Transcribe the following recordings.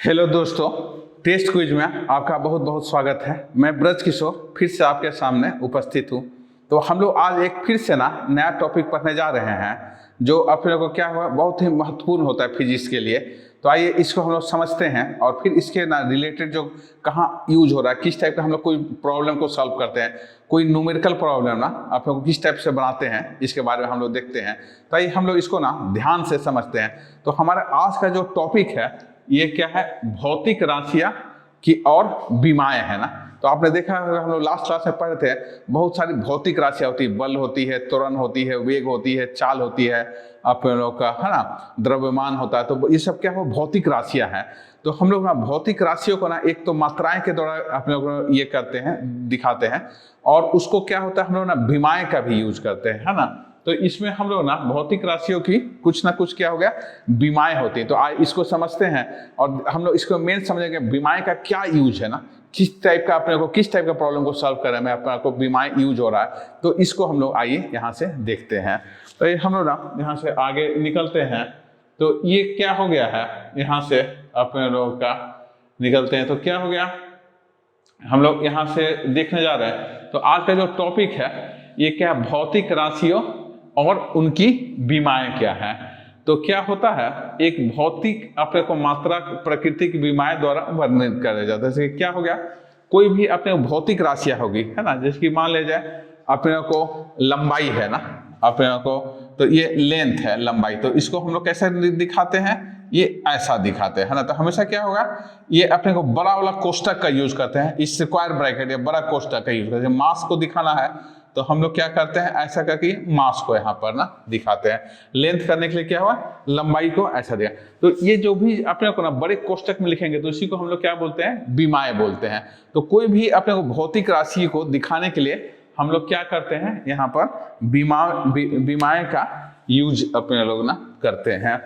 Hello दोस्तों, test quiz में आपका बहुत बहुत स्वागत है। मैं ब्रज किशोर फिर से आपके सामने उपस्थित हूँ। तो हम लोग आज एक फिर से नया टॉपिक पढ़ने जा रहे हैं जो अपने को क्या हुआ बहुत ही महत्वपूर्ण होता है फिजिक्स के लिए। तो आइए इसको हम लोग समझते हैं और फिर इसके रिलेटेड जो कहाँ यूज हो रहा है, किस टाइप का हम लोग कोई प्रॉब्लम को सॉल्व करते हैं, कोई न्यूमेरिकल प्रॉब्लम आप लोग किस टाइप से बनाते हैं, इसके बारे में हम लोग देखते हैं। तो आइए हम लोग इसको ध्यान से समझते हैं। तो हमारा आज का जो टॉपिक है ये क्या है, भौतिक राशियां की और विमाएं है ना। तो आपने देखा होगा हम लोग लास्ट क्लास में पढ़े थे, बहुत सारी भौतिक राशियां होती है, बल होती है, त्वरण होती है, वेग होती है, चाल होती है, आप लोग का है ना, द्रव्यमान होता है। तो ये सब क्या हो, भौतिक राशियां हैं। तो हम लोग भौतिक राशियों को एक तो मात्राएं के द्वारा आप लोग ये करते हैं, दिखाते हैं, और उसको क्या होता है हम लोग विमाएं का भी यूज करते हैं, है ना। तो इसमें हम लोग भौतिक राशियों की कुछ ना कुछ क्या हो गया, विमाएं होती हैं। तो आज इसको समझते हैं और हम लोग इसको मेन समझेंगे विमाएं का क्या यूज है ना, किस टाइप का अपने को किस टाइप का प्रॉब्लम को सॉल्व कर रहे हैं, अपने को विमाएं यूज हो रहा है। तो इसको हम लोग आइए यहाँ से देखते हैं। तो ये हम लोग यहाँ से आगे निकलते हैं। तो ये क्या हो गया है, यहाँ से अपने लोग का निकलते हैं तो क्या हो गया, हम लोग यहाँ से देखने जा रहे हैं। तो आज का जो टॉपिक है ये क्या है, भौतिक राशियों और उनकी विमाएं क्या है। तो क्या होता है, एक भौतिक अपने को मात्रा प्रकृति की विमाएं द्वारा वर्णित किया जाता है। जैसे क्या हो गया, कोई भी अपने भौतिक राशियां होगी, है ना, जैसे कि मान ले जाए अपने को लंबाई है ना, अपने को तो ये लेंथ है लंबाई, तो इसको हम लोग कैसे दिखाते हैं, ये ऐसा दिखाते हैं, है ना। तो हमेशा क्या होगा, ये अपने को बड़ा वाला कोष्टक का यूज करते हैं, इस स्क्वायर ब्रैकेट या बड़ा कोष्टक का यूज करते हैं। मास को दिखाना है तो हम लोग क्या करते हैं, ऐसा करके मास को यहाँ पर दिखाते हैं। लेंथ करने के लिए क्या हुआ, लंबाई को ऐसा दिया। तो ये जो भी अपने को बड़े कोष्टक में लिखेंगे तो इसी को हम लोग क्या बोलते हैं, विमाएं बोलते हैं। तो कोई भी अपने को भौतिक राशि को दिखाने के लिए हम लोग क्या करते हैं, यहाँ पर विमाएं का यूज अपने लोग करते हैं।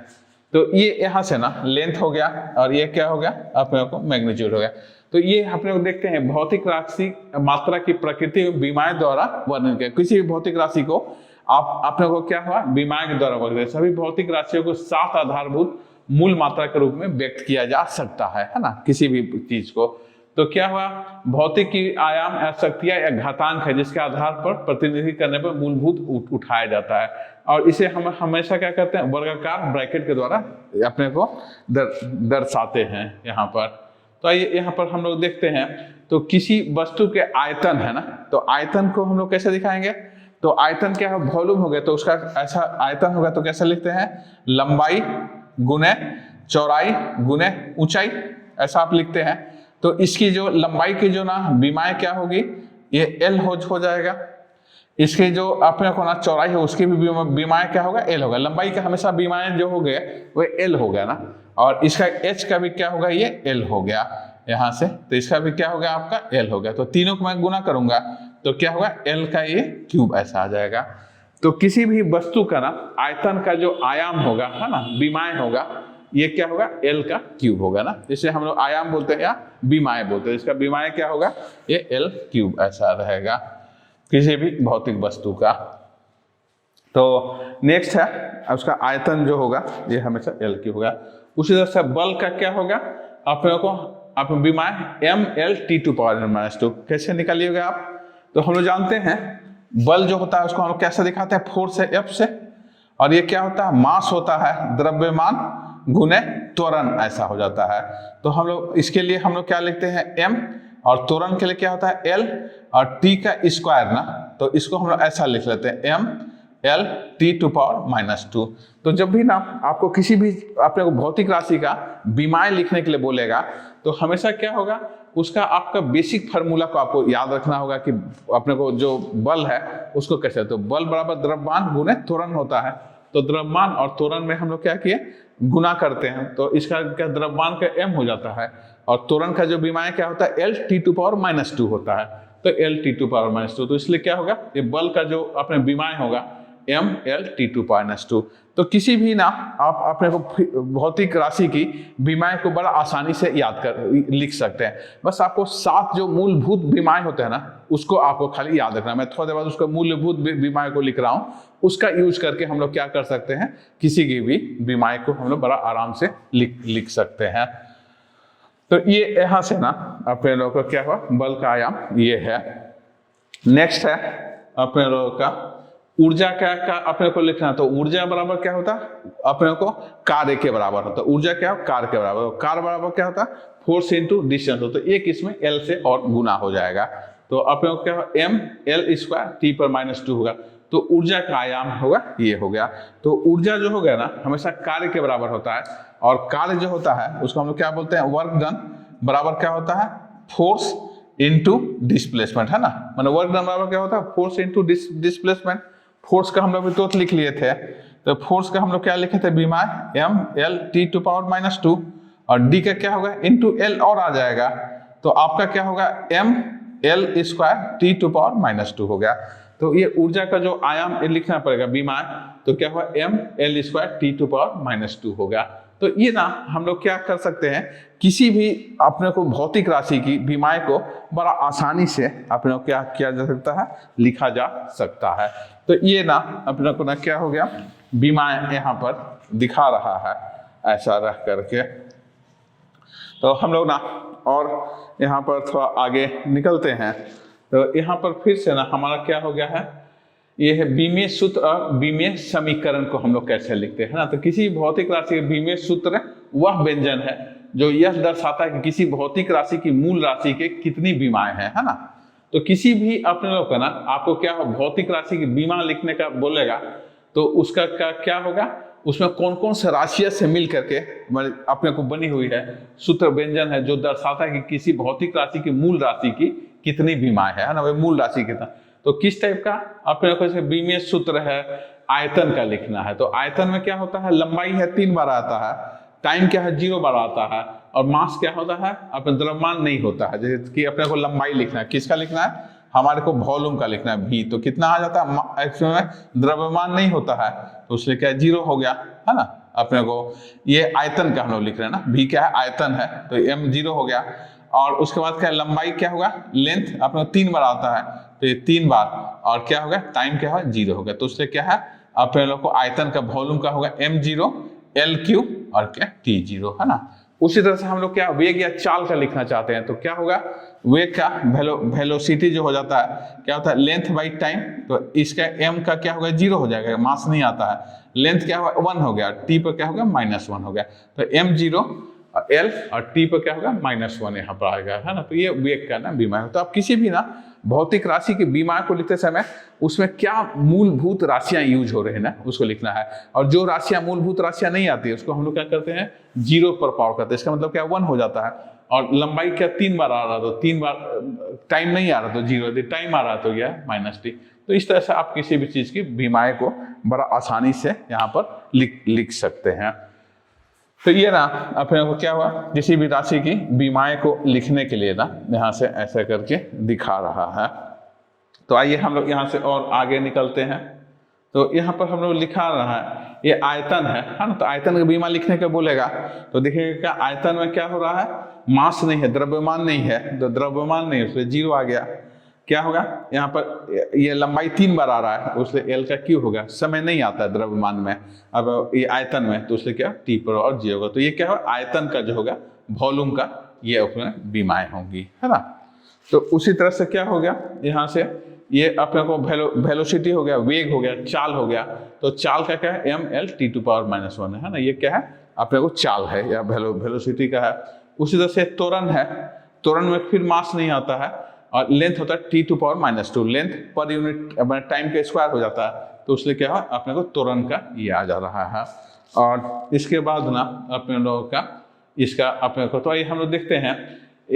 तो ये यहाँ से लेंथ हो गया और ये क्या हो गया, अपने को मैग्नीट्यूड हो गया। तो ये अपने को देखते हैं भौतिक राशि मात्रा की प्रकृति विमाएं द्वारा वर्णन किया। किसी भी भौतिक राशि को आप अपने को क्या हुआ, विमाएं के द्वारा वर्णन। सभी भौतिक राशियों को 7 आधारभूत मूल मात्रा के रूप में व्यक्त किया जा सकता है ना, किसी भी चीज को। तो क्या हुआ, भौतिक की आयाम या शक्तियां या घातांक है जिसके आधार पर प्रतिनिधि करने पर मूलभूत उठाया जाता है, और इसे हम हमेशा क्या करते हैं, वर्गाकार ब्रैकेट के द्वारा अपने को दर्शाते हैं यहाँ पर। तो आइए यहाँ पर हम लोग देखते हैं। तो किसी वस्तु के आयतन है ना, तो आयतन को हम लोग कैसे दिखाएंगे, तो आयतन क्या है, वॉल्यूम हो गया, तो उसका ऐसा आयतन होगा तो कैसे लिखते हैं, लंबाई गुने चौड़ाई गुने ऊंचाई, ऐसा आप लिखते हैं। तो इसकी जो लंबाई की जो विमाएं क्या होगी, ये एल हो जाएगा। इसकी जो अपने को चौड़ाई है उसकी भी विमाएं क्या होगा, एल होगा। लंबाई का हमेशा विमाएं जो हो गए वो एल हो गया ना, और इसका एच का भी क्या होगा, ये एल हो गया यहाँ से। तो इसका भी क्या हो गया, आपका एल हो गया। तो तीनों को मैं गुना करूंगा तो क्या होगा, एल का ये क्यूब ऐसा आ जाएगा। तो किसी भी वस्तु का आयतन का जो आयाम होगा, है ना, विमाएं होगा, ये क्या होगा, एल का क्यूब होगा ना। जिसे हम लोग आयाम बोलते हैं या विमाएं बोलते हैं। इसका विमाएं क्या होगा, ये एल क्यूब ऐसा रहेगा किसी भी भौतिक वस्तु का। तो नेक्स्ट है उसका आयतन जो होगा ये हमेशा एल क्यूब होगा। उसी तरह से बल का क्या होगा, अपने को आप विमाएं mL(T⁻²). कैसे निकालिएगा आप, तो हम लोग जानते हैं बल जो होता है उसको हम लोग कैसे दिखाते हैं, फोर्स से एफ से, और ये क्या होता है, मास होता है द्रव्यमान गुने त्वरण, ऐसा हो जाता है। तो हम लोग इसके लिए हम लोग क्या लिखते हैं, m, और त्वरण के लिए क्या होता है l, और t का स्क्वायर ना, तो इसको हम लोग ऐसा लिख लेते हैं mL(T⁻²). तो जब भी आपको किसी भी अपने को भौतिक राशि का विमाएं लिखने के लिए बोलेगा तो हमेशा क्या होगा, उसका आपका बेसिक फार्मूला को आपको याद रखना होगा कि अपने को जो बल है उसको कैसे, तो बल बराबर द्रव्यमान गुने त्वरण होता है। तो द्रव्यमान और त्वरण में हम लोग क्या किए, गुना करते हैं, तो इसका क्या द्रव्यमान का m हो जाता है, और त्वरण का जो विमाएं क्या होता है, L(T⁻²) होता है। तो L(T⁻²), तो इसलिए क्या होगा, ये बल का जो अपने विमाएं होगा mL(T⁻²). तो किसी भी आप अपने को भौतिक राशि की विमाएं को बड़ा आसानी से याद कर लिख सकते हैं। बस आपको 7 जो मूलभूत विमाएं होते हैं ना, उसको आपको खाली याद रखना है। मैं थोड़ी देर बाद उसका मूलभूत विमाएं को लिख रहा हूँ, उसका यूज करके हम लोग क्या कर सकते हैं, किसी की भी विमाएं को हम लोग बड़ा आराम से लिख सकते हैं। तो ये यहाँ से ना अपने लोगों का क्या हुआ, बल का आयाम ये है। नेक्स्ट है अपने लोगों का ऊर्जा का अपने को लिखना। तो ऊर्जा बराबर क्या होता है, अपने को कार्य के बराबर होता है। ऊर्जा क्या हो, कार्य के बराबर। कार्य बराबर क्या होता है, फोर्स इंटू डिस्टेंस होता है। एक इसमें एल से और गुना हो जाएगा। तो अपने को क्या हो, एम एल स्क्वायर टी पर -2 होगा। तो ऊर्जा का आयाम होगा ये हो गया। तो ऊर्जा जो हो गया ना हमेशा कार्य के बराबर होता है, और कार्य जो होता है उसको हम लोग क्या बोलते हैं, वर्क डन बराबर क्या होता है, फोर्स इंटू डिस्प्लेसमेंट, है ना। मतलब वर्क डन बराबर क्या होता है, फोर्स इंटू डिस्प्लेसमेंट। फोर्स का हम लोग भी तो लिख लिए थे। तो फोर्स का हम लोग क्या लिखे थे, बीमार M L T to power -2, और डी का क्या होगा इंटू एल और आ जाएगा। तो आपका क्या होगा, M L square T to power -2 हो गया। तो ये ऊर्जा का जो आयाम लिखना पड़ेगा बीमार, तो क्या हुआ, M L square T to power -2 हो गया। तो ये ना हम लोग क्या कर सकते हैं, किसी भी अपने को भौतिक राशि की बीमार को बड़ा आसानी से अपने को क्या किया जा सकता है, लिखा जा सकता है। तो ये ना अपने को ना क्या हो गया, बीमार यहाँ पर दिखा रहा है ऐसा रह करके। तो हम लोग ना और यहाँ पर थोड़ा आगे निकलते हैं। तो यहाँ पर फिर से ना हमारा क्या हो गया है, ये है बीमीय सूत्र और बीमीय समीकरण को हम लोग कैसे लिखते हैं ना। तो किसी भौतिक राशि के बीमीय सूत्र वह व्यंजन है जो यह दर्शाता है कि किसी भौतिक राशि की मूल राशि के कितनी बीमाएं हैं, है ना। तो किसी भी अपने लोग का ना आपको क्या हो, भौतिक राशि की बीमा लिखने का बोलेगा, तो उसका क्या होगा, उसमें कौन कौन से राशियों से मिल करके अपने को बनी हुई है सूत्र व्यंजन है जो दर्शाता है कि किसी भौतिक राशि की मूल राशि की कितनी बीमाएं है ना, वही मूल राशि कितना। तो किस टाइप का अपने को बीमीय सूत्र है, आयतन का लिखना है। तो आयतन में क्या होता है, लंबाई है 3 बार आता है, टाइम क्या है 0 बार आता है, और मास क्या होता है, अपने द्रव्यमान नहीं होता है। जैसे कि अपने को लंबाई लिखना है, किसका लिखना है, हमारे को वॉल्यूम का लिखना है भी। तो कितना आ जाता है, एक्चुअल द्रव्यमान नहीं होता है तो उसलिए क्या 0 हो गया, है ना। अपने को ये आयतन का हम लोग लिख रहे हैं ना, भी क्या है आयतन है, तो m 0 हो गया। और उसके बाद क्या लंबाई क्या होगा, लेंथ अपने 3 बार आता है, तो ये 3 बार, और क्या होगा टाइम क्या है 0 हो गया। तो उससे क्या है अपने लोग को आयतन का वॉल्यूम का होगा m0 L3 और क्या T0, है ना। उसी तरह से हम लोग क्या वेग या चाल का लिखना चाहते हैं, तो क्या होगा, वेग का वेलोसिटी जो हो जाता है क्या होता है, लेंथ बाई टाइम। तो इसका m का क्या होगा 0 हो जाएगा, मास नहीं आता है। लेंथ क्या होगा 1 हो गया, t पर क्या होगा -1 हो गया। तो m0 L और T पर क्या होगा -1 यहाँ पर आएगा, है ना। तो ये वेग का ना बीमा है। तो आप किसी भी ना भौतिक राशि की बीमा को लिखते समय उसमें क्या मूलभूत राशियां यूज हो रहे हैं ना उसको लिखना है। और जो राशियां मूलभूत राशियां नहीं आती है उसको हम लोग क्या करते हैं 0 पर पावर करते हैं। इसका मतलब क्या 1 हो जाता है। और लंबाई क्या 3 बार आ रहा, तो 3 बार टाइम नहीं आ रहा तो 0, यदि टाइम आ रहा तो यह -t। तो इस तरह से आप किसी भी चीज की बीमाएं को बड़ा आसानी से यहाँ पर लिख सकते हैं। तो ये ना अपने को क्या हुआ, किसी भी राशि की बीमाएं को लिखने के लिए ना यहाँ से ऐसा करके दिखा रहा है। तो आइए हम लोग यहाँ से और आगे निकलते हैं। तो यहाँ पर हम लोग लिखा रहा है ये आयतन है ना। तो आयतन का बीमा लिखने का बोलेगा तो देखिए क्या आयतन में क्या हो रहा है, मास नहीं है, द्रव्यमान नहीं है। तो द्रव्यमान नहीं है उसलिए 0 आ गया। क्या होगा यहाँ पर ये लंबाई 3 बार आ रहा है उसलिए L का Q होगा। समय नहीं आता है द्रव्यमान में, अब ये आयतन में, तो उसलिए क्या T पर और G होगा। तो ये क्या होगा आयतन का जो होगा वॉल्यूम का ये अपने बीमाएं होंगी, है ना। तो उसी तरह से क्या हो गया यहाँ से ये अपने को वेलोसिटी हो गया, वेग हो गया, चाल हो गया। तो चाल का क्या है ml t टू पावर -1 है ना। ये क्या है अपने को चाल है या वेलोसिटी का है। उसी तरह से त्वरण है, त्वरण में फिर मास नहीं आता है और लेंथ होता है t to power -2। Length per unit time का स्क्वायर हो जाता है तो उसलिए क्या है अपने को त्वरण का ये आ जा रहा है। और इसके बाद ना अपने लोगों का इसका अपने को तो ये हम लोग देखते हैं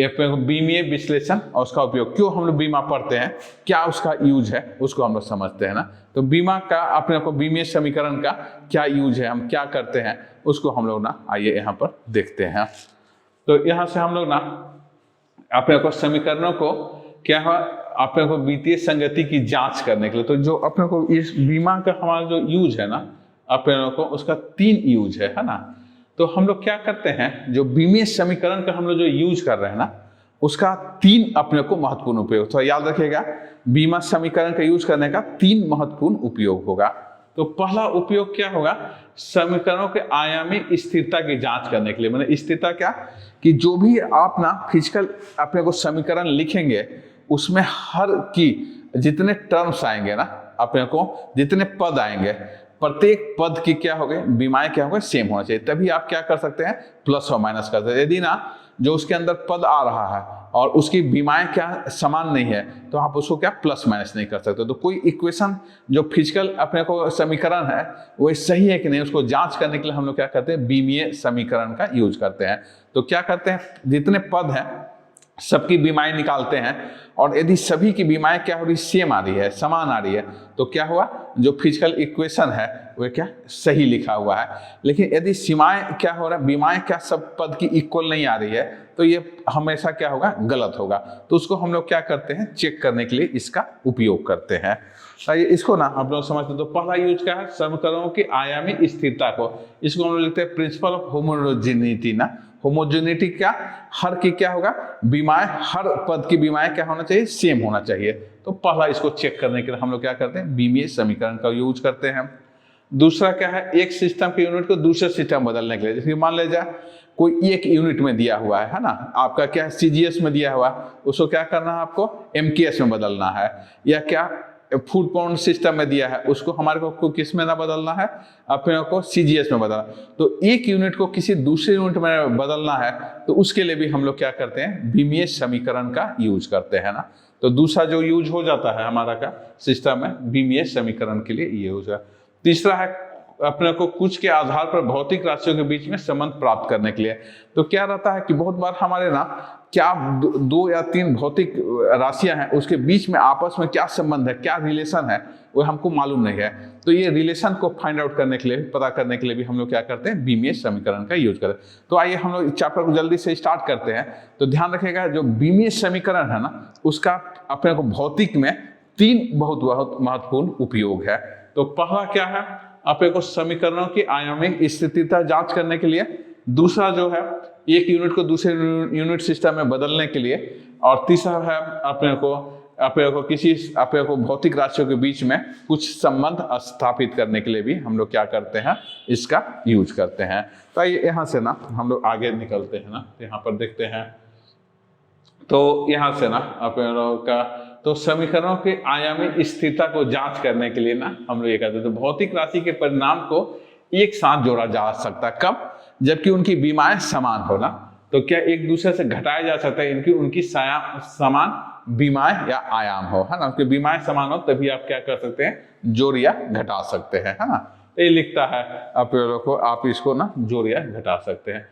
अपने को बीमीय विश्लेषण और उसका उपयोग, क्यों हम लोग बीमा पढ़ते हैं, क्या उसका यूज है उसको हम लोग समझते हैं ना। तो बीमा का अपने को बीमीय समीकरण का क्या यूज है, हम क्या करते हैं उसको हम लोग ना आइए यहाँ पर देखते हैं। तो यहाँ से हम लोग ना अपने को समीकरणों को क्या है अपने को वित्तीय संगति की जांच करने के लिए, तो जो अपने को इस बीमा का हमारा जो यूज है ना अपने को उसका 3 यूज है ना। तो हम लोग क्या करते हैं जो बीमीय समीकरण का हम लोग जो यूज कर रहे हैं ना उसका 3 अपने को महत्वपूर्ण उपयोग, तो याद रखिएगा बीमा समीकरण का यूज करने का 3 महत्वपूर्ण उपयोग होगा। तो पहला उपयोग क्या होगा, समीकरणों के आयामी स्थिरता की जांच करने के लिए। मतलब स्थिरता क्या कि जो भी आप ना फिजिकल अपने को समीकरण लिखेंगे उसमें हर की जितने टर्म्स आएंगे ना, अपने को जितने पद आएंगे, प्रत्येक पद की क्या होगी, बीमाएं क्या होंगे, सेम होना चाहिए। तभी आप क्या कर सकते हैं, प्लस और माइनस कर सकते हैं। यदि ना जो उसके अंदर पद आ रहा है और उसकी बीमाएं क्या समान नहीं है तो आप उसको क्या प्लस माइनस नहीं कर सकते। तो कोई इक्वेशन जो फिजिकल अपने को समीकरण है वो सही है कि नहीं, उसको जांच करने के लिए हम लोग क्या करते हैं, बीमीय समीकरण का यूज करते हैं। तो क्या करते हैं, जितने पद हैं सबकी बीमाएं निकालते हैं और यदि सभी की बीमाएं क्या हो रही, सेम आ रही है, समान आ रही है, तो क्या हुआ, जो फिजिकल इक्वेशन है वह क्या सही लिखा हुआ है। लेकिन यदि सीमाएं क्या हो रहा है, बीमाएं क्या सब पद की इक्वल नहीं आ रही है, तो ये हमेशा क्या होगा, गलत होगा। तो उसको हम लोग क्या करते हैं, चेक करने के लिए इसका उपयोग करते हैं। इसको ना हम लोग समझते हैं। तो पहला यूज क्या है, समीकरणों की आयामी स्थिरता को, इसको हम लोग लिखते हैं प्रिंसिपल ऑफ होमोजेनिटी ना। होमोजेनिटी क्या, हर की क्या होगा, बीमाएं, हर पद की बीमाएं क्या होना चाहिए, सेम होना चाहिए। तो पहला इसको चेक करने के लिए हम लोग क्या करते हैं, बीमीय समीकरण का यूज करते हैं। दूसरा क्या है, एक सिस्टम के यूनिट को दूसरे सिस्टम बदलने के लिए, जैसे मान लीजिए कोई एक यूनिट में दिया हुआ है ना, आपका क्या सीजीएस में दिया हुआ, उसको क्या करना है, आपको एमकेएस में बदलना है। या क्या फूड पाउंड सिस्टम में दिया है, उसको हमारे को किस में ना बदलना है, अपने को सीजीएस में बदलना। तो एक यूनिट को किसी दूसरे यूनिट में बदलना है तो उसके लिए भी हम लोग क्या करते हैं, बीमीय समीकरण का यूज करते हैं ना। तो दूसरा जो यूज हो जाता है हमारा का सिस्टम में, बीमीय समीकरण के लिए ये यूज है। तीसरा है अपने को कुछ के आधार पर भौतिक राशियों के बीच में संबंध प्राप्त करने के लिए। तो क्या रहता है कि बहुत बार हमारे ना क्या दो या तीन भौतिक राशियां हैं, उसके बीच में आपस में क्या संबंध है, क्या रिलेशन है, वो हमको मालूम नहीं है। तो ये रिलेशन को फाइंड आउट करने के लिए, पता करने के लिए भी हम लोग क्या करते हैं, बीमीय समीकरण का यूज करते हैं। तो आइए हम लोग चैप्टर को जल्दी से स्टार्ट करते हैं। तो ध्यान रखिएगा, जो बीमीय समीकरण है ना, उसका अपने को भौतिक में तीन बहुत महत्वपूर्ण उपयोग है। तो पहला क्या है, अपने को समीकरणों की आयामी स्थिरता जांच करने के लिए। दूसरा जो है, एक यूनिट को दूसरे यूनिट सिस्टम में बदलने के लिए। और तीसरा है अपने को किसी अपने को भौतिक राशियों के बीच में कुछ संबंध स्थापित करने के लिए भी हम लोग क्या करते हैं, इसका यूज करते हैं। तो यहाँ से ना हम लोग आगे निकलते हैं ना, यहाँ पर देखते हैं। तो यहाँ से ना अपने लोग का, तो समीकरणों के आयामी स्थिरता को जांच करने के लिए ना हम लोग ये कहते हैं, तो भौतिक राशि के परिणाम को एक साथ जोड़ा जा सकता है। कब, जबकि उनकी बीमाएं समान हो ना। तो क्या एक दूसरे से घटाया जा सकता है, उनकी समान बीमाएं या आयाम हो, है ना। उनकी बीमाएं समान हो तभी आप क्या कर सकते हैं, जोड़ या घटा सकते हैं, है ना। तो ये लिखता है आप लोगों को, आप इसको ना जोड़ या घटा सकते हैं।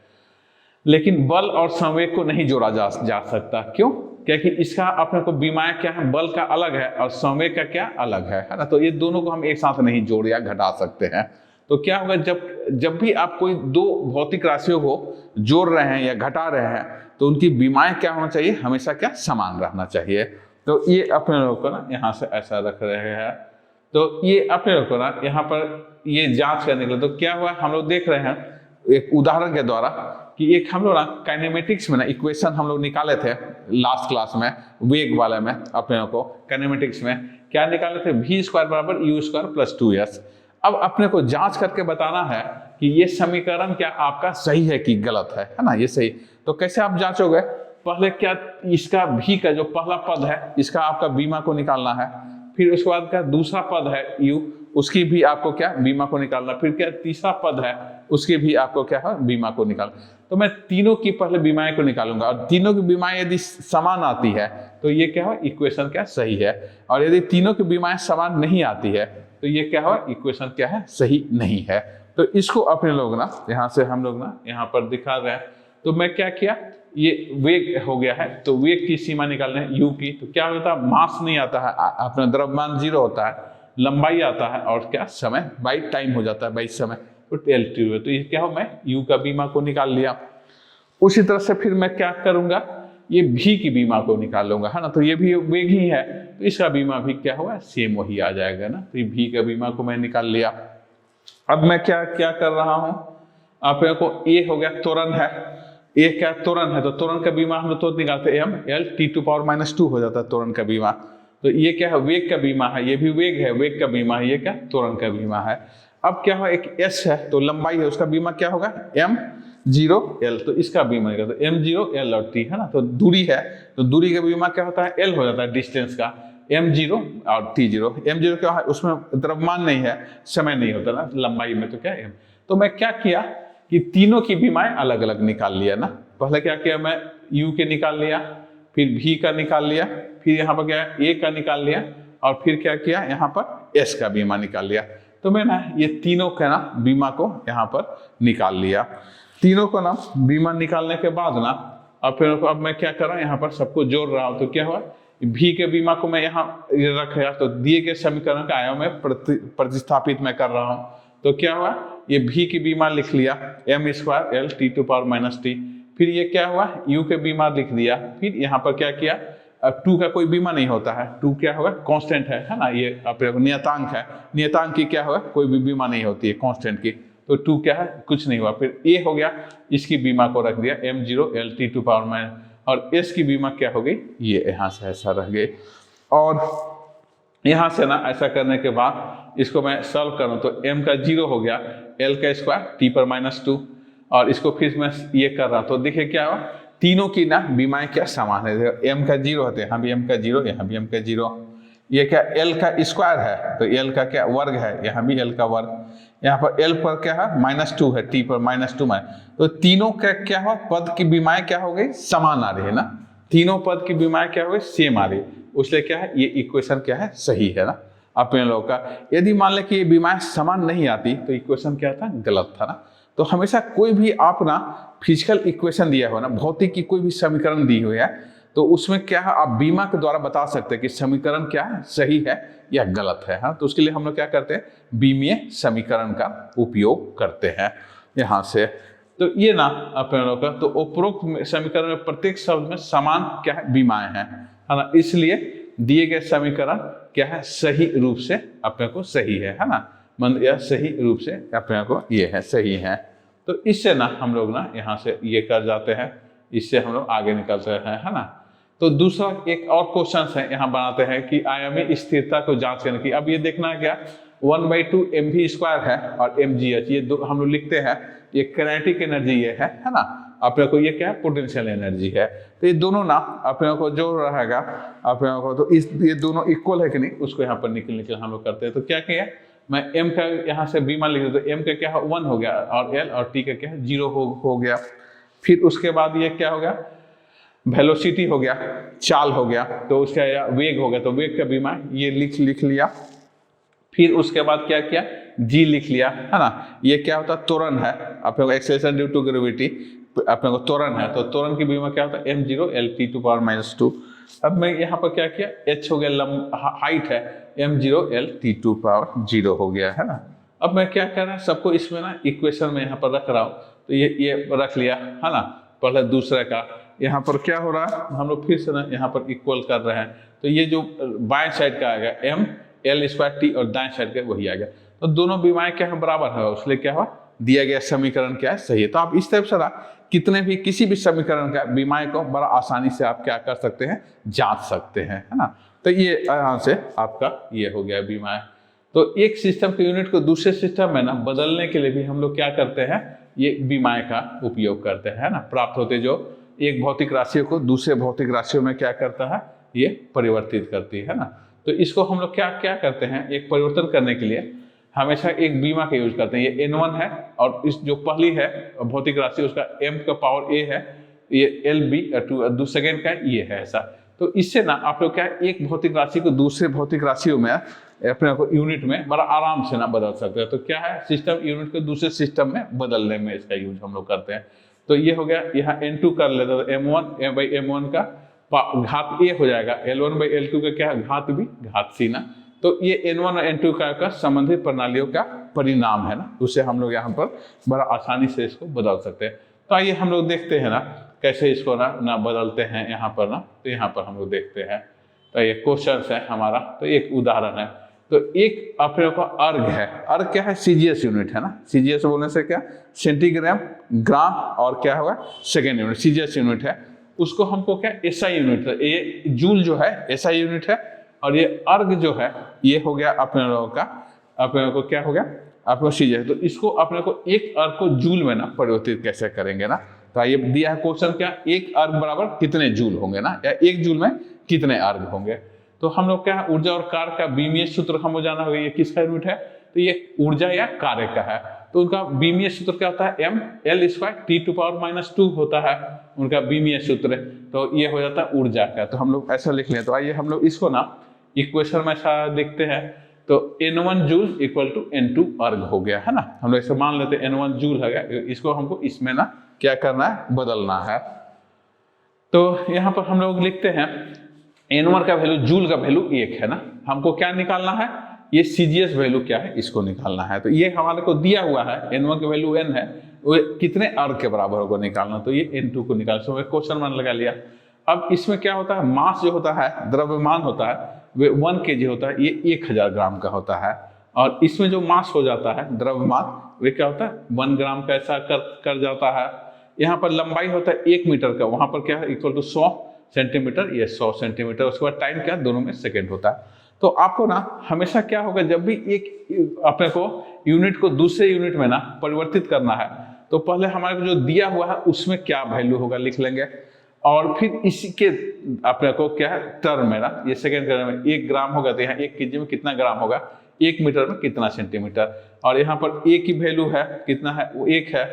लेकिन बल और संवेग को नहीं जोड़ा जा सकता। क्यों? क्योंकि इसका अपने को बीमाएं क्या है, बल का अलग है और संवेग का क्या अलग है ना। तो ये दोनों को हम एक साथ नहीं जोड़ या घटा सकते हैं। तो क्या होगा, जब भी आप कोई दो भौतिक राशियों को जोड़ रहे हैं या घटा रहे हैं तो उनकी बीमाएं क्या होना चाहिए, हमेशा क्या समान रहना चाहिए। तो ये अपने लोग को ना यहाँ से ऐसा रख रहे हैं। तो ये अपने लोग को ना यहाँ पर ये जांच करने के लिए, तो क्या हुआ, हम लोग देख रहे हैं एक उदाहरण के द्वारा कि एक हम लोग ना काइनेमेटिक्स में ना इक्वेशन हम लोग निकाले थे लास्ट क्लास में, वेग वाले में। अपने को काइनेमेटिक्स में क्या निकाले थे, v² बराबर u² + 2s। अब अपने को जांच करके बताना है कि ये समीकरण क्या आपका सही है कि गलत है ना, ये सही। तो कैसे आप जांचोगे, पहले क्या, इसका v का जो पहला पद है इसका आपका बीमा को निकालना है। फिर उसके बाद का दूसरा पद है u, उसकी भी आपको क्या बीमा को निकालना। फिर क्या तीसरा पद है, उसके भी आपको क्या है, बीमा को निकालना। तो मैं तीनों की पहले बीमाएं को निकालूंगा और तीनों की बीमाएं यदि समान आती है तो ये क्या है, इक्वेशन क्या सही है। और यदि तीनों की बीमाएं समान नहीं आती है तो ये क्या है, इक्वेशन क्या है, सही नहीं है। तो इसको अपने लोग ना यहाँ से हम लोग ना यहाँ पर दिखा रहे हैं। तो मैं क्या किया, ये वेग हो गया है, तो वेग की सीमा निकालना है u की। तो क्या होता है, मास नहीं आता है, अपना द्रव्यमान 0 होता है, लंबाई आता है और क्या समय बाई टाइम हो जाता है, बाई समय। तो L2 है, तो ये क्या हो, मैं u का बीमा को निकाल लिया। उसी तरह से फिर मैं क्या करूंगा, ये v की बीमा को निकाल लूंगा, है ना। तो ये भी वेग ही है तो इसका बीमा भी क्या होगा, सेम वही आ जाएगा ना। तो ये v का बीमा को मैं निकाल लिया। अब मैं क्या क्या कर रहा हूं, आपको को a हो गया, त्वरण है, a क्या त्वरण है, तो त्वरण का बीमा हम लोग तो निकालते हैं m(L)t⁻²2 हो जाता है त्वरण का बीमा। तो ये क्या है, वेग का बीमा है, ये भी वेग है, वेग का बीमा है, ये क्या त्वरण का बीमा है। अब क्या हो, एक s है तो लंबाई है, उसका बीमा क्या होगा m M0L, तो इसका बीमा निकलता है M0L और T है ना। तो दूरी है तो दूरी का बीमा क्या होता है, L हो जाता है डिस्टेंस का, M0 और T0। M0 क्या है, उसमें द्रव्यमान नहीं है, समय नहीं होता ना लंबाई में, तो क्या है M। तो मैं क्या किया कि तीनों की बीमाएं अलग अलग निकाल लिया ना। पहले क्या किया, मैं U के निकाल लिया, फिर V का निकाल लिया, फिर यहाँ पर क्या है A का निकाल लिया, और फिर क्या किया यहाँ पर S का बीमा निकाल लिया। तो मैं ना ये तीनों का ना बीमा को यहाँ पर निकाल लिया। तीनों को ना बीमा निकालने के बाद ना अब फिर अब मैं क्या कर रहा हूँ, यहाँ पर सबको जोड़ रहा हूँ। तो क्या हुआ, V के बीमा को मैं यहाँ रख दिया, तो दिए गए समीकरण का आयाम में प्रतिस्थापित मैं कर रहा हूँ। तो क्या हुआ, ये V की बीमा लिख लिया M² L T⁻⁻T। फिर ये क्या हुआ, U के बीमा लिख दिया। फिर यहाँ पर क्या किया, अब 2 का कोई बीमा नहीं होता है, 2 क्या होगा, कांस्टेंट है ना, ये अपने नियतांक है, नियतांक की क्या होगा, कोई भी बीमा नहीं होती है कांस्टेंट की। तो 2 क्या है, कुछ नहीं हुआ। फिर A हो गया, इसकी बीमा को रख दिया M0L T⁻⁻, और S की बीमा क्या हो गई, ये यहाँ से ऐसा रह गई। और यहाँ से ना ऐसा करने के बाद इसको मैं सॉल्व करूँ तो M का 0 हो गया, L का स्क्वायर T⁻², और इसको फिर मैं ये कर रहा हूँ। तो देखिए क्या हुआ, तीनों की ना बीमाएं क्या समान है, M का 0 होते हैं, यहाँ भी M का 0, यहाँ भी M का 0। ये क्या L का स्क्वायर है, तो L का क्या वर्ग है, यहाँ भी L का वर्ग। यहाँ पर L पर क्या है, -2 है, T⁻²। तो तीनों का क्या हो, पद की बीमाएं क्या हो गई, समान आ रही है ना। तीनों पद की बीमाएं क्या हो गई, सेम आ रही, उसलिए क्या है, ये इक्वेशन क्या है, सही है ना अपने लोगों का। यदि मान ले कि ये बीमाएं समान नहीं आती तो इक्वेशन क्या था, गलत था ना। तो हमेशा कोई भी आप ना फिजिकल इक्वेशन दिया हो ना, भौतिक की कोई भी समीकरण दी हुई है, तो उसमें क्या है, आप बीमा के द्वारा बता सकते हैं कि समीकरण क्या है, सही है या गलत है। हाँ, तो उसके लिए हम लोग क्या करते हैं, बीमीय समीकरण का उपयोग करते हैं यहाँ से। तो ये ना अपने लोग का, तो उपरोक्त समीकरण में प्रत्येक शब्द में समान क्या है, बीमाएं हैं, है ना। इसलिए दिए गए समीकरण क्या है, सही रूप से अपने को सही है ना, मतलब यह सही रूप से अपने को ये है, सही है। तो इससे ना हम लोग ना यहाँ से ये कर जाते हैं, इससे हम लोग आगे निकलते हैं, है ना। तो दूसरा एक और क्वेश्चन है यहाँ बनाते हैं कि आयामी स्थिरता को जांच करने की। अब ये देखना है क्या, 1/2 mv² है और mgh, ये दो हम लोग लिखते हैं, ये काइनेटिक एनर्जी ये है ना, अपने को ये क्या है, पोटेंशियल एनर्जी है। तो ये दोनों ना अपने को जो रहेगा अपने को, तो इस ये दोनों इक्वल है कि नहीं, उसको यहाँ पर निकल हम लोग करते हैं। तो क्या किया, मैं M का यहाँ से बीमा लिख दूँ, तो M का क्या है, 1 हो गया, और L और T का क्या है, 0 हो गया। फिर उसके बाद ये क्या हो गया, वेलोसिटी हो गया, चाल हो गया, तो उसका या वेग हो गया, तो वेग का बीमा ये लिख लिया। फिर उसके बाद क्या किया, G लिख लिया, है ना। ये क्या होता है, त्वरण है, अपने को एक्सेलरेशन ड्यू टू ग्रेविटी, अपने को त्वरण है, तो त्वरण की बीमा क्या होता है, M0L T⁻²। अब मैं यहाँ पर क्या किया, H हो गया, हाइट है, M0L T⁻0 हो गया, है ना। अब मैं क्या कर रहा है, सबको इसमें ना इक्वेशन में यहाँ पर रख रहा हूँ, तो ये रख लिया, है ना। पहले दूसरे का यहाँ पर क्या हो रहा है, हम लोग फिर से ना यहाँ पर इक्वल कर रहे हैं, तो ये जो बाएं साइड का आ गया ML² और दाएं साइड का वही आ गया, तो दोनों बीमाएं क्या है, बराबर है, उसलिए क्या हुआ, दिया गया समीकरण क्या है, सही है। तो आप इस तरह से ना कितने भी किसी भी समीकरण का बीमाएं को बड़ा आसानी से आप क्या कर सकते हैं, जांच सकते हैं, है ना। तो ये यहाँ से आपका ये हो गया बीमाएं। तो एक सिस्टम के यूनिट को दूसरे सिस्टम में ना बदलने के लिए भी हम लोग क्या करते हैं, ये बीमाएं का उपयोग करते हैं ना। प्राप्त होते जो एक भौतिक राशियों को दूसरे भौतिक राशियों में क्या करता है, ये परिवर्तित करती है ना। तो इसको हम लोग क्या करते हैं, एक परिवर्तन करने के लिए हमेशा एक बीमा का यूज करते हैं। ये N1 है, और इस जो पहली है भौतिक राशि उसका M का पावर A है, ये LB सेकेंड का ये है ऐसा। तो इससे ना आप लोग क्या है, एक भौतिक राशि को दूसरे भौतिक राशियों में अपने को यूनिट में बड़ा आराम से ना बदल सकते हैं। तो क्या है, सिस्टम यूनिट को दूसरे सिस्टम में बदलने में इसका यूज हम लोग करते हैं। तो ये हो गया, यहाँ N2 कर लेते तो M1/M1 का घात A हो जाएगा, L1/L2 का क्या घात B घात C ना। तो ये N1 और N2 का संबंधित प्रणालियों का परिणाम है ना, उससे हम लोग यहाँ पर बड़ा आसानी से इसको बदल सकते हैं। तो आइए हम लोग देखते हैं ना कैसे इसको ना बदलते हैं यहाँ पर ना। तो यहाँ पर हम लोग देखते हैं, तो ये क्वेश्चन है हमारा, तो एक उदाहरण है। तो एक अपने को अर्ग है, अर्ग क्या है, CGS यूनिट है ना। CGS बोलने से क्या, सेंटीग्राम, ग्राम और क्या होगा सेकेंड यूनिट, CGS यूनिट है। उसको हमको क्या SI यूनिट है, ये जूल जो है SI यूनिट है, और ये अर्ग जो है ये हो गया अपने लोगों का, अपने लोगों को क्या हो गया आपको सीजीएस, तो इसको अपने को एक अर्ग को जूल में ना परिवर्तित कैसे करेंगे ना। तो ये दिया है क्वेश्चन, क्या एक अर्ग बराबर कितने जूल होंगे ना, या एक जूल में कितने अर्ग होंगे। तो हम लोग क्या है, ऊर्जा और कार्य का बीमीय सूत्र हमको जाना होगा, ये किसका यूनिट है, तो ये ऊर्जा या कार्य का है। तो उनका बीमीय सूत्र क्या होता है, mL²T⁻² होता है उनका बीमीय सूत्र। तो ये हो जाता है ऊर्जा का। तो हम लोग ऐसा लिख लें, तो आइए हम लोग इसको ना इक्वेशन में ऐसा देखते हैं। तो N1 joule equal to N2 अर्ग हो गया है ना। हम लोग इसे मान लेते हैं N1 जूल है, इसको हमको इसमें ना क्या करना है, बदलना है। तो यहाँ पर हम लोग लिखते हैं N1 का वैल्यू, जूल का वैल्यू 1 है ना, हमको क्या निकालना है, ये सीजीएस वैल्यू क्या है, इसको निकालना है। तो ये हमारे को दिया हुआ है, N1 की वैल्यू N है, वो कितने अर्ग के बराबर होगा निकालना, तो ये N2 को निकालना। तो क्वेश्चन मान लगा लिया। अब इसमें क्या होता है, मास जो होता है, द्रव्यमान होता है, वे 1 kg होता है, ये 1000 ग्राम का होता है। और इसमें जो मास हो जाता है द्रव्यमान, वे क्या होता है 1 ग्राम का ऐसा कर जाता है। यहाँ पर लंबाई होता है 1 मीटर का, वहां पर क्या है इक्वल टू 100 सेंटीमीटर, ये 100 सेंटीमीटर। उसके बाद टाइम क्या, दोनों में सेकेंड होता है। तो आपको ना हमेशा क्या होगा, जब भी एक अपने को यूनिट को दूसरे यूनिट में ना परिवर्तित करना है, तो पहले हमारे को जो दिया हुआ है उसमें क्या वैल्यू होगा लिख लेंगे, और फिर इसी के अपने को क्या है टर्म में ना, ये सेकेंड टर्म में 1 ग्राम होगा, तो यहाँ 1 kg में कितना ग्राम होगा, 1 मीटर में कितना सेंटीमीटर। और यहाँ पर A की वैल्यू है कितना है, वो 1 है,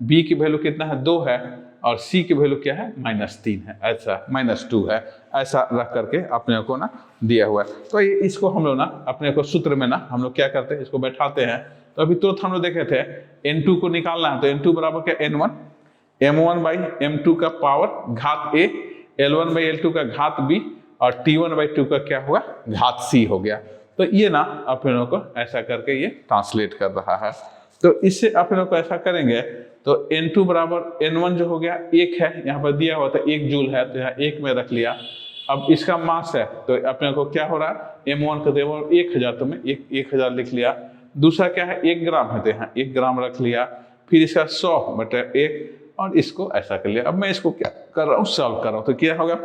B की वैल्यू कितना है, 2 है, और C की वैल्यू क्या है, -3 है, ऐसा -2 है, ऐसा रख करके अपने को ना दिया हुआ है। तो ये इसको हम लोग ना अपने को सूत्र में ना हम लोग क्या करते हैं, इसको बैठाते हैं। तो अभी तुरंत हम लोग देखे थे N2 को निकालना है, तो N2 बराबर क्या, N1 m1/m2 का पावर घात A, L1/L2 का घात B, और T1/2 का क्या हुआ, घात C हो गया। तो ये ना अपने लोगों को ऐसा करके ये ट्रांसलेट कर रहा है। तो इससे अपने लोग को ऐसा करेंगे, तो N2 बराबर N1 जो हो गया 1 है, यहाँ पर दिया हुआ था 1 जूल है, तो यहाँ 1 में रख लिया। अब इसका मास है, तो अपने को क्या हो रहा है, M1 का देव 1000, तो मैं 1000 लिख लिया। दूसरा क्या है, 1 ग्राम है, तो यहाँ 1 ग्राम रख लिया। फिर इसका 100/1, और इसको ऐसा कर लिया। अब मैं इसको क्या कर रहा हूँ, सॉल्व कर रहा हूँ। तो क्या होगा,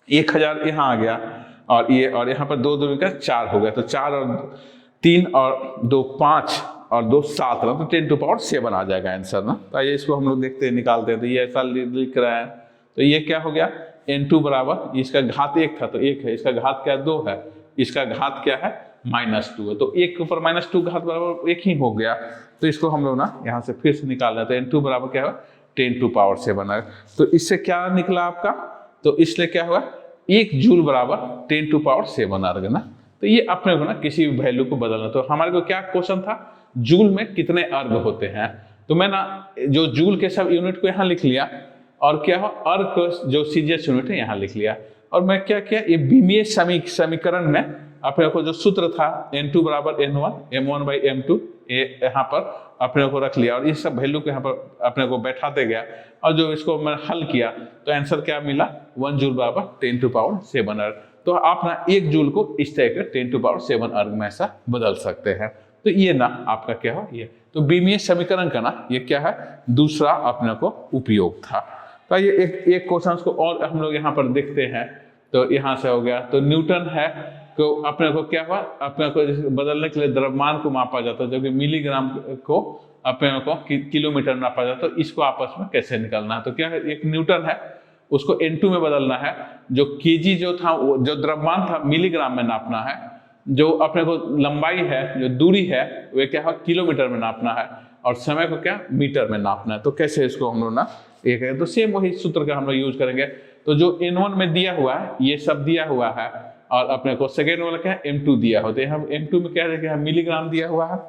1000 यहाँ आ गया, और ये, और यहाँ पर 2 दूनी का 4 हो गया, तो 4 और 3 और 2 5 और 2 7 ना, तो 10⁻7 आ जाएगा आंसर ना। तो ये इसको हम लोग देखते हैं, निकालते हैं। तो ये ऐसा लिख रहा है, तो ये क्या हो गया, N2 बराबर, इसका घात 1 था तो 1 है, इसका घात क्या 2 है, इसका घात क्या है -2 है, तो 1 के ऊपर -2 घात बराबर 1 ही हो गया। तो इसको हम लोग ना यहाँ से फिर से निकाल रहे हैं। तो N2 बराबर क्या हुआ, 10⁻7 है। तो इससे क्या निकला आपका, तो इसलिए क्या हुआ, 1 जूल बराबर 10⁻7 अर्ग ना। तो ये अपने को ना किसी भी वैल्यू को बदलना। तो हमारे को क्या क्वेश्चन था, जूल में कितने अर्ग होते हैं। तो मैं ना जो जूल के सब यूनिट को यहाँ लिख लिया, और क्या हो, अर्ग को जो सीजीएस यूनिट है यहाँ लिख लिया। और मैं क्या किया, ये बीमीय समीकरण में अपने को जो सूत्र था N2 बराबर N1 m1/m2, ये यहाँ पर अपने को रख लिया, और इस सब वैल्यू को यहाँ पर अपने को बैठाते गया। और जो इसको मैं हल किया, तो आंसर क्या मिला, 1 जूल बराबर 10⁻7 अर्ग। तो आप ना 1 जूल को इस तरह के 10⁻7 अर्ग में ऐसा बदल सकते हैं। तो ये ना आपका क्या हो, ये तो बीमीय समीकरण का ना ये क्या है, दूसरा अपने को उपयोग था। तो ये एक क्वेश्चन को और हम लोग यहाँ पर देखते हैं। तो यहाँ से हो गया, तो न्यूटन है, तो अपने को क्या हुआ, अपने को बदलने के लिए द्रव्यमान को मापा जाता है, जबकि मिलीग्राम को अपने को किलोमीटर में नापा जाता है। तो इसको आपस में कैसे निकालना है, तो क्या है, एक न्यूटन है, उसको N2 में बदलना है, जो केजी जो था, जो द्रव्यमान था मिलीग्राम में नापना है, जो अपने को लंबाई है, जो दूरी है, वे क्या है किलोमीटर में नापना है, और समय को क्या मीटर में नापना है। तो कैसे इसको हम लोग ना ये करें, तो सेम वही सूत्र का हम लोग यूज करेंगे। तो जो N1 में दिया हुआ है, ये सब दिया हुआ है, और अपने को सेकेंड वाला क्या है, M2 दिया होता है। हम M2 में क्या है, मिलीग्राम दिया हुआ है,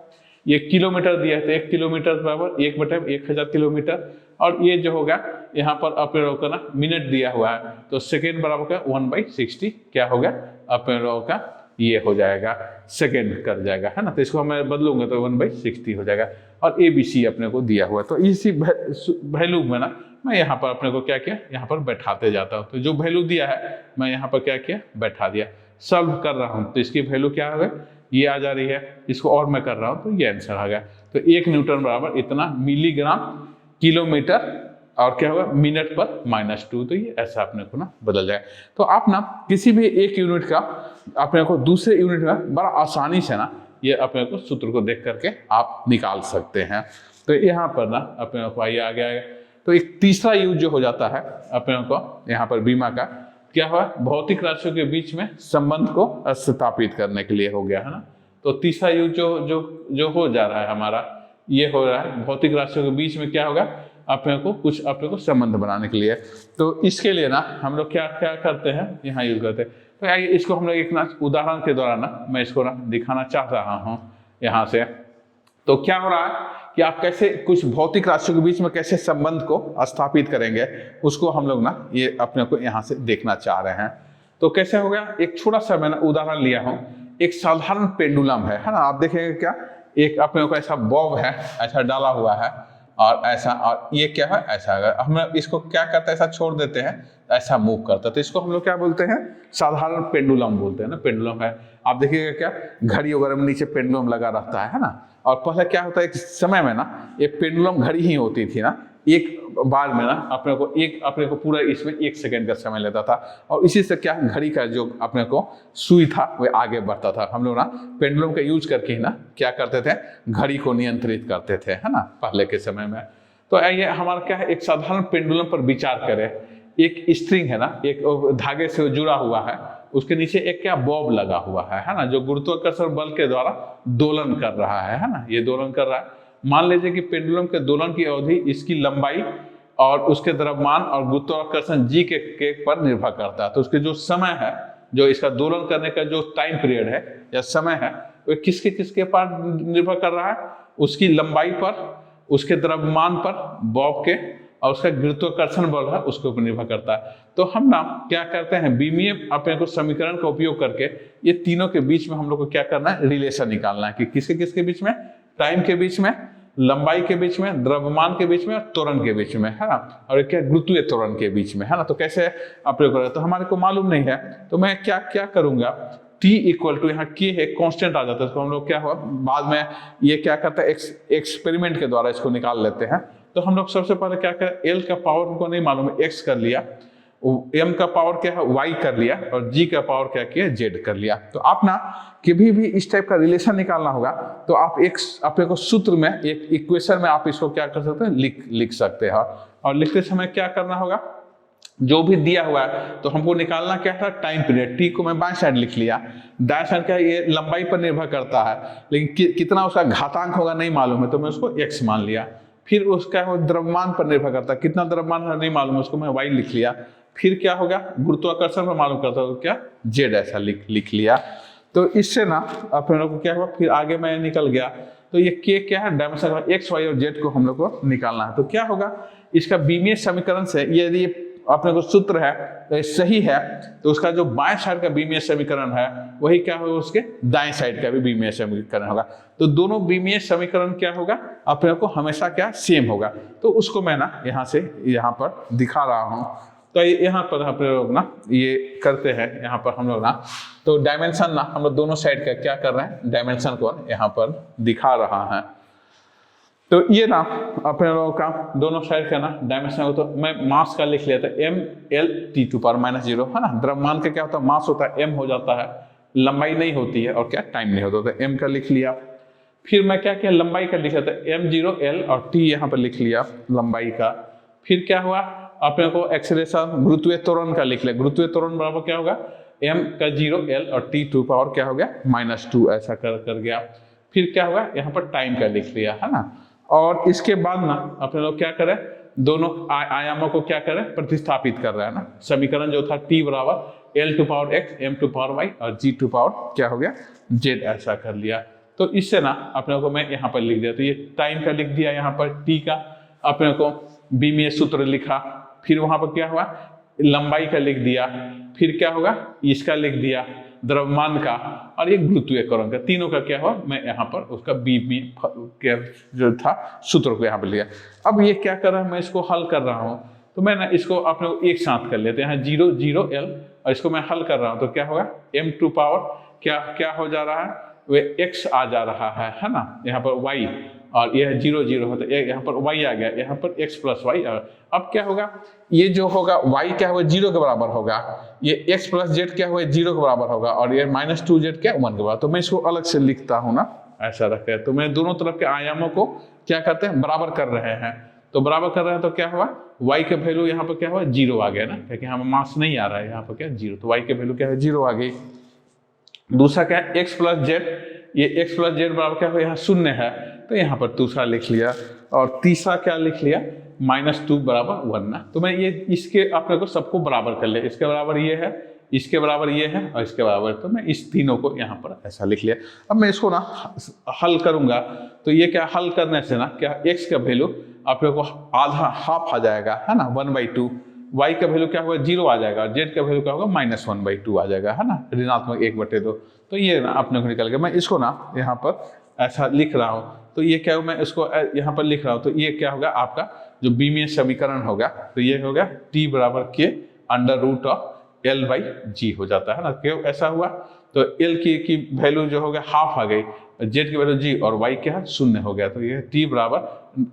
ये किलोमीटर दिया है, तो 1 किलोमीटर बराबर 1/1000 किलोमीटर, और ये जो होगा यहाँ पर अपने लोगों का ना मिनट दिया हुआ है, तो सेकेंड बराबर का 1/60 क्या होगा, अपने लोगों का ये हो जाएगा, सेकेंड कर जाएगा, है ना। तो इसको मैं बदलूंगा तो 1/60 हो जाएगा। और ABC अपने को दिया हुआ, तो इसी वैल्यू में ना मैं यहाँ पर अपने को क्या किया, यहाँ पर बैठाते जाता हूँ। तो जो वैल्यू दिया है मैं यहाँ पर क्या किया, बैठा दिया, सॉल्व कर रहा हूँ। तो इसकी वैल्यू क्या है, ये आ जा रही है, इसको और मैं कर रहा हूँ, तो ये आंसर आ गया। तो 1 न्यूटन बराबर इतना मिलीग्राम किलोमीटर, और क्या होगा, मिनट पर -2। तो ये ऐसा अपने को ना बदल जाए। तो आप ना किसी भी एक यूनिट का अपने को दूसरे यूनिट में बड़ा आसानी से ना ये अपने को सूत्र को देख करके आप निकाल सकते हैं। तो यहाँ पर ना अपने को आइए आगे आगे, तो एक तीसरा यूज जो हो जाता है अपने को यहाँ पर बीमा का क्या हुआ, भौतिक राशियों के बीच में संबंध को स्थापित करने के लिए हो गया है ना। तो तीसरा यूज जो हो जा रहा है हमारा, ये हो रहा है भौतिक राशियों के बीच में क्या होगा, अपने को संबंध बनाने के लिए। तो इसके लिए ना हम लोग क्या क्या करते हैं, यहाँ यूज करते हैं। तो आइए इसको हम लोग एक ना उदाहरण के द्वारा ना मैं इसको ना दिखाना चाह रहा हूँ यहाँ से। तो क्या हो रहा है कि आप कैसे कुछ भौतिक राशियों के बीच में कैसे संबंध को स्थापित करेंगे, उसको हम लोग ना ये अपने को यहाँ से देखना चाह रहे हैं। तो कैसे हो गया, एक छोटा सा मैंने उदाहरण लिया हूँ। एक साधारण पेंडुलम है ना, आप देखेंगे क्या, एक अपने को ऐसा बॉब है, ऐसा डाला हुआ है और ऐसा, और ये क्या है ऐसा, अगर हम इसको क्या करते हैं ऐसा छोड़ देते हैं ऐसा मूव करता है, तो इसको हम लोग क्या बोलते हैं, साधारण पेंडुलम बोलते हैं ना। पेंडुलम है, आप देखिएगा क्या घड़ी वगैरह में नीचे पेंडुलम लगा रहता है ना। और पहले क्या होता है, एक समय में ना ये पेंडुलम घड़ी ही होती थी ना, एक बार में ना अपने को पूरा इसमें 1 सेकंड का समय लेता था, और इसी से क्या घड़ी का जो अपने को सुई था वह आगे बढ़ता था। हम लोग ना पेंडुलम का यूज करके ही ना क्या करते थे, घड़ी को नियंत्रित करते थे है ना पहले के समय में। तो आइए हमारा क्या है, एक साधारण पेंडुलम पर विचार करें। एक स्ट्रिंग है ना, एक धागे से जुड़ा हुआ है, उसके नीचे एक क्या बॉब लगा हुआ है ना, जो गुरुत्वाकर्षण बल के द्वारा दोलन कर रहा है ना, ये दोलन कर रहा है। मान लीजिए कि पेंडुलम के दोलन की अवधि इसकी लंबाई और उसके द्रव्यमान और गुरुत्वाकर्षण जी के पर निर्भर करता है। तो उसके जो समय है, जो इसका दोलन करने का जो टाइम पीरियड है या समय है, वो किसके पर निर्भर कर रहा है, उसकी लंबाई पर, उसके द्रव्यमान पर, बॉब के, और उसका गुरुत्वाकर्षण बल है उसके ऊपर निर्भर करता है। तो हम ना क्या करते हैं, बीमीय अपने को समीकरण का उपयोग करके ये तीनों के बीच में हम लोग को क्या करना है, रिलेशन निकालना है कि किसके बीच में, टाइम के बीच में, लंबाई के बीच में, द्रव्यमान के बीच में और त्वरण के बीच में है ना, और क्या गुरुत्वीय त्वरण के बीच में है ना। तो कैसे अपने को, तो हमारे को मालूम नहीं है, तो मैं क्या करूंगा, T इक्वल टू यहाँ K है, कांस्टेंट आ जाता है। तो हम लोग क्या हुआ, बाद में ये क्या करता है, एक्सपेरिमेंट के द्वारा इसको निकाल लेते हैं। तो हम लोग सबसे पहले क्या करें, L का पावर हमको नहीं मालूम है, X कर लिया, M का पावर क्या है, Y कर लिया, और G का पावर क्या किया, Z कर लिया। तो आप ना कभी भी इस टाइप का रिलेशन निकालना होगा तो आप एक अपने को सूत्र में, एक इक्वेशन में आप इसको क्या कर सकते हैं, लिख सकते हैं। और लिखते समय क्या करना होगा, जो भी दिया हुआ है तो हमको निकालना क्या था, टाइम पीरियड। T को मैं बाएं साइड लिख लिया, दाएं साइड क्या है, ये लंबाई पर निर्भर करता है, लेकिन कितना उसका घातांक होगा नहीं मालूम है, तो मैं उसको x मान लिया। फिर उसका द्रव्यमान पर निर्भर करता है, कितना द्रव्यमान है नहीं मालूम है, उसको मैं y लिख लिया। फिर क्या होगा, गुरुत्वाकर्षण पर मालूम करता है तो क्या z ऐसा लिख लिया। तो इससे ना अपने लोग को क्या हुआ, फिर आगे मैं निकल गया। तो ये k क्या है, डायमेंशन x, y और z को हम लोग को निकालना है। तो क्या होगा, इसका बीमीय समीकरण से यदि अपने को सूत्र है तो सही है, तो उसका जो बाएं साइड का बीमीय समीकरण है वही क्या होगा, उसके दाएं साइड का भी बीमीय समीकरण होगा। तो दोनों बीमीय समीकरण क्या होगा, अपने को हमेशा क्या सेम होगा। तो उसको मैं ना यहाँ पर दिखा रहा हूँ। तो यहाँ पर अपने लोग ना ये करते हैं, यहाँ पर हम लोग ना, तो डायमेंशन ना हम लोग दोनों साइड का क्या कर रहे हैं, डायमेंशन को यहाँ पर दिखा रहा है। तो ये ना अपने लोगों का दोनों साइड का ना डायमेंशन हो, तो मैं मास का लिख लेता है m/L(T⁻⁻0) है ना। द्रव्यमान का क्या होता है, मास होता है, m हो जाता है, लंबाई नहीं होती है और क्या टाइम नहीं होता, तो m का लिख लिया। फिर मैं क्या किया, लंबाई का लिख लेता है m0L और t यहाँ पर लिख लिया लंबाई का। फिर क्या हुआ, अपने को एक्सेलरेशन गुरुत्वीय त्वरण का लिख लिया, गुरुत्वीय त्वरण बराबर क्या होगा, m का 0L और t टू पावर क्या हो गया -2, ऐसा कर गया। फिर क्या हुआ, यहाँ पर टाइम का लिख लिया है ना। और इसके बाद ना अपने लोग क्या करें, दोनों आयामों को क्या करें, प्रतिस्थापित कर रहे हैं ना। समीकरण जो था T बराबर L⁴x, M⁴y और G⁴ क्या हो गया, Z, ऐसा कर लिया। तो इससे ना अपने को मैं यहाँ पर लिख दिया। तो ये टाइम का लिख दिया, यहाँ पर T का अपने को बीमीय सूत्र लिखा। फिर वहां पर क्या हुआ, लंबाई का लिख दिया। फिर क्या होगा, इसका लिख दिया, द्रव्यमान का और ये गुरुत्वीय त्वरण का, तीनों का क्या हुआ, मैं यहाँ पर उसका बीमीय जो था सूत्र को यहाँ पर लिया। अब ये क्या कर रहा है, मैं इसको हल कर रहा हूँ। तो मैं ना इसको अपने को एक साथ कर लेते हैं, 0 L, और इसको मैं हल कर रहा हूँ। तो क्या होगा, m⁴ क्या हो जा रहा है, वे x आ जा रहा है ना। यहाँ पर y और ये 0 0 होता है, यहाँ पर y आ गया, यहाँ पर x प्लस वाई। अब क्या होगा, ये जो होगा y क्या होगा 0 के बराबर होगा, ये x प्लस जेड क्या होगा 0 के बराबर होगा, और ये -2z क्या 1 के बराबर। तो मैं इसको अलग से लिखता हूँ ना, ऐसा रखते हैं। तो मैं दोनों तरफ के आयामों को क्या करते हैं, बराबर कर रहे हैं। तो बराबर कर रहे हैं तो क्या हुआ, y के वैल्यू यहाँ पर क्या हुआ 0 आ गया ना, क्योंकि यहाँ पर मास नहीं आ रहा है, यहाँ पर क्या 0, तो y के वैल्यू क्या है 0 आ गई। दूसरा क्या है x प्लस जेड, ये x प्लस जेड बराबर क्या हुआ, यहाँ 0 है, तो यहाँ पर दूसरा लिख लिया। और तीसरा क्या लिख लिया, -2 बराबर 1 ना। तो मैं ये इसके अपने को सबको बराबर कर लिया, इसके बराबर ये है, इसके बराबर ये है, और इसके बराबर, तो मैं इस तीनों को यहाँ पर ऐसा लिख लिया। अब मैं इसको ना हल करूँगा, तो ये क्या हल करने से ना क्या x का वैल्यू आप लोग को आधा हाफ आ जाएगा, है ना 1/2, y का वैल्यू क्या होगा 0 आ जाएगा, और z का वैल्यू क्या होगा -1/2 आ जाएगा, है ना, ऋणात्मक 1/2। तो ये ना अपने को निकल गया। मैं इसको ना यहाँ पर ऐसा लिख रहा हूँ, तो ये क्या, मैं इसको यहाँ पर लिख रहा हूँ, तो ये क्या होगा आपका जो बीमीय समीकरण होगा, तो ये होगा t बराबर के √L/g हो जाता है ना। क्यों ऐसा हुआ, तो L की वैल्यू जो होगा हाफ आ गई, Z की वैल्यू g, और y क्या है 0 हो गया। तो ये t बराबर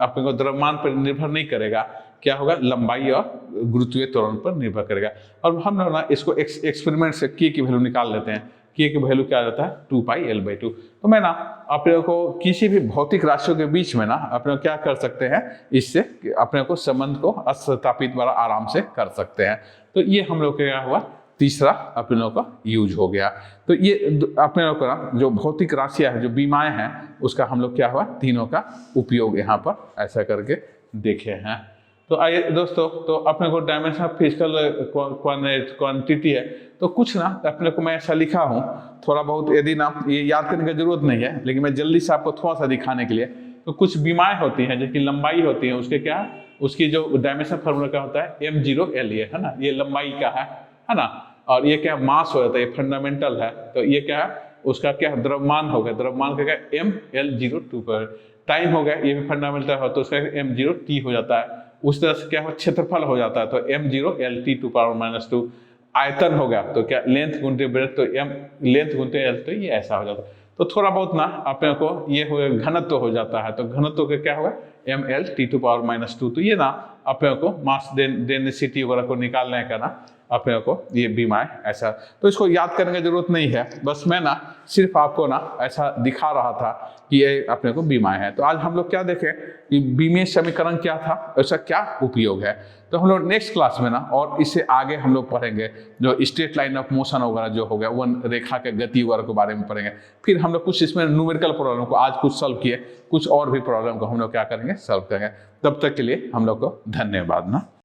अपने को द्रव्यमान पर निर्भर नहीं करेगा, क्या होगा लंबाई और गुरुत्वीय त्वरण पर निर्भर करेगा। और हम लोग ना इसको एक्सपेरिमेंट से k की वैल्यू निकाल लेते हैं। k की वैल्यू क्या रहता है 2πL/2। तो मैं ना अपने को किसी भी भौतिक राशियों के बीच में ना अपने को क्या कर सकते हैं, इससे अपने को संबंध को स्थापित बड़ा आराम से कर सकते हैं। तो ये हम लोग क्या हुआ, तीसरा अपने लोग का यूज हो गया। तो ये अपने लोग का जो भौतिक राशियां है, जो बीमाएं हैं, उसका हम लोग क्या हुआ तीनों का उपयोग यहाँ पर ऐसा करके देखे हैं। तो आइए दोस्तों, तो अपने को डायमेंशन ऑफ फिजिकल क्वांटिटी है, तो कुछ ना अपने को मैं ऐसा लिखा हूँ थोड़ा बहुत, यदि ना ये याद करने की जरूरत नहीं है, लेकिन मैं जल्दी से आपको थोड़ा सा दिखाने के लिए। तो कुछ बीमाएं होती हैं जिनकी लंबाई होती है, उसके क्या उसकी जो डायमेंशन फार्मूला क्या होता है m0L, ये है ना, ये लंबाई का है ना। और ये क्या मास हो जाता है, ये फंडामेंटल है। तो ये क्या है, उसका क्या द्रव्यमान होगा, द्रव्यमान का क्या mL02 पर। टाइम हो गया, ये भी फंडामेंटल है, तो उसका m0t हो जाता है। उस तरह से क्या हो क्षेत्रफल हो जाता है, तो m0Lt2⁻²। आयतन हो गया, तो क्या लेंथ गुणित ब्रेथ, तो m लेंथ गुणित l, तो ये ऐसा हो जाता है। तो थोड़ा बहुत ना अपने को ये हो घनत्व हो जाता है, तो घनत्व का क्या होगा mL/T2⁻²। तो ये ना अपने को मास डेंसिटी वगैरह को निकालने का ना अपने को ये बीमाएं ऐसा, तो इसको याद करने की जरूरत नहीं है, बस मैं ना सिर्फ आपको ना ऐसा दिखा रहा था कि ये अपने को बीमाएं हैं। तो आज हम लोग क्या देखें कि बीमीय समीकरण क्या था, ऐसा क्या उपयोग है। तो हम लोग नेक्स्ट क्लास में ना और इससे आगे हम लोग पढ़ेंगे जो स्ट्रेट लाइन ऑफ मोशन वगैरह जो हो गया, वन रेखा के गति वगैरह के बारे में पढ़ेंगे। फिर हम लोग कुछ इसमें न्यूमेरिकल प्रॉब्लम को आज कुछ सॉल्व किए, कुछ और भी प्रॉब्लम को हम लोग क्या करेंगे सॉल्व करेंगे। तब तक के लिए हम लोग को धन्यवाद ना।